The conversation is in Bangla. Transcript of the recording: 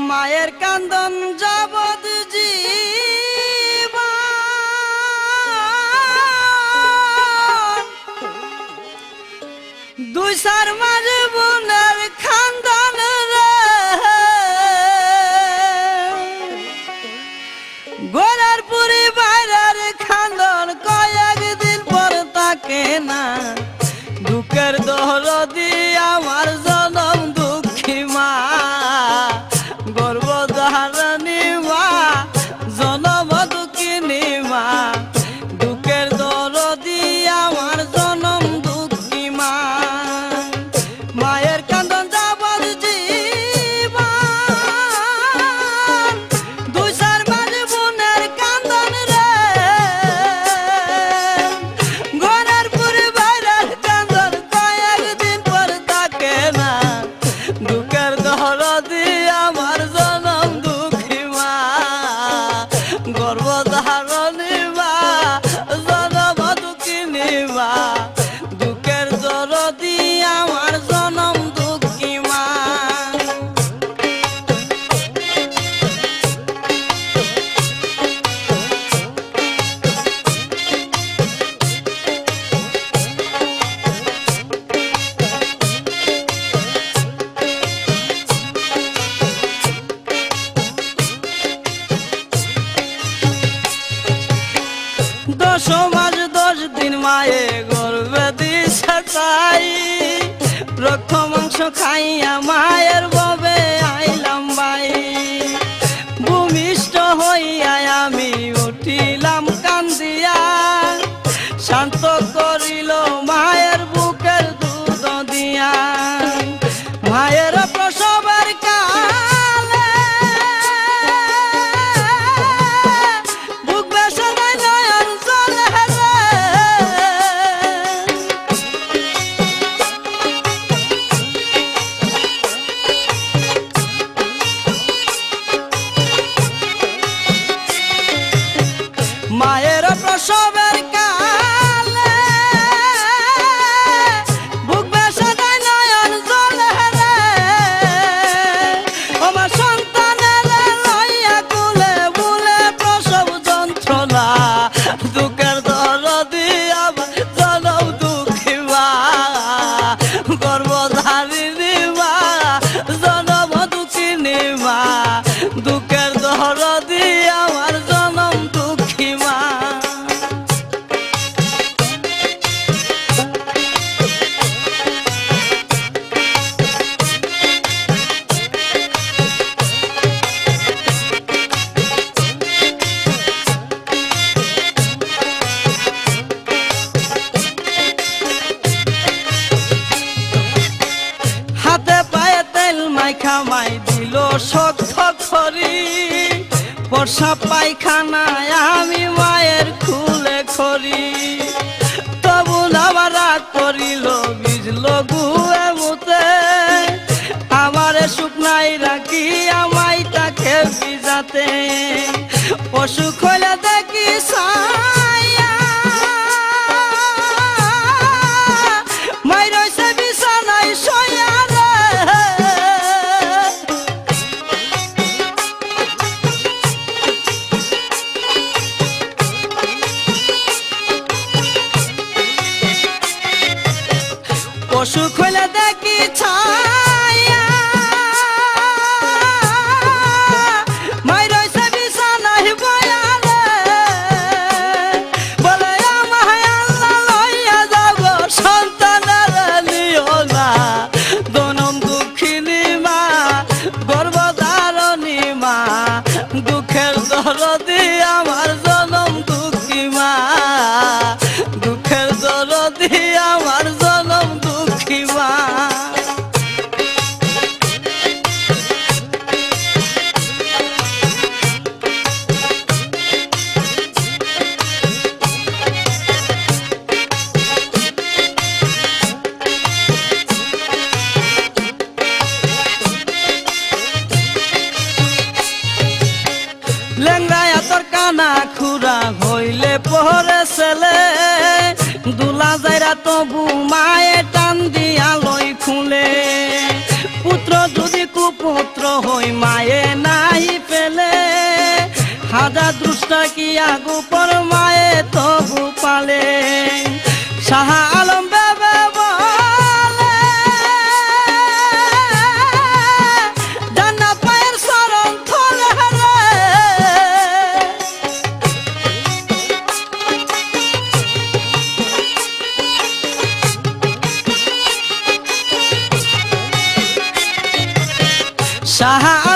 মায়ের কান্দন যাবৎ জীবন দুই সার মাঝে বোনের খান্দন রে গোড়ার পুরি বাইরের খান্দন কয়েকদিন পর তাকে না দুঃখের দহরদি আমার জনম দুঃখী মা গর্ভধারণী মা জনম দুঃখিনী মা দুঃখের দরদি আমার জনম দুঃখী মা মায়ের কান্দন যাবৎ জীবন দুই চার মাঝে বোনের কান্দন রে ঘরের পুরি বাইরের কান্দন কয়েকদিন পর তাকে না দুঃখের দরদি আমার জনম দুঃখী মা গর্ভধারণী মা জনম দুঃখিনী মা দুঃখের দরদি আমার জনম দুঃখী মা দশ মাস 10 দিন মায়ে গর্ভে দিছে তাই রক্ত মাংস খাইয়া মায়ের ববে আইলাম বাই ভূমিষ্ঠ হইয়া আমি উঠিলাম কান্দিয়া শান্ত করিল মায়ের বুকের দুধ দিয়া মায়ের প্রসবের কালে বুক বেসনায় নয়ন জলে রে মায়ের প্রসবের কালে বুক বেসনায় নয়ন জলে রে আমার সন্তানের লইয়া কুলে বুলে প্রসব যন্ত্রণা দুঃখের দরদি আমার জনম দুঃখী মা গর্ভধারিণী মা জনম দুঃখিনী মা দুঃখের দরদি আমার জনম দুঃখী মা হাতে পায়ে তেল মাইখা মাই দিল শক্ত খড়ি বর্ষা পায়খানায় আমি মায়ের খুলে খড়ি তবু আবার রাগ করিল ভিজল গুয়ে মুতে আমারে শুকনাই রাখি আমায় তাকে ভিজাতে অসুখ হইলে দেখি ছায়া মাই রইছে বিছানায় শোয়া রে অসুখ হইলে দেখি ছায়া মাই রইছে বিছানায় বয়া রে বলে আমায় আল্লাহ লইয়া যাও গো সন্তানের নিও না জনম দুঃখিনী মা গর্ভধারণী মা দুঃখের দরদি আমার জনম দুঃখী মা দুঃখের দরদি আমার জনম দুঃখী মা পুত্র হই মায়ে নাই পেলে হাজার দুষ্টা কি আগু পর মায়ে তবু পালে শাহ আলম বেবে বলে জান্নাত মায়ের শরণ থলে শাহ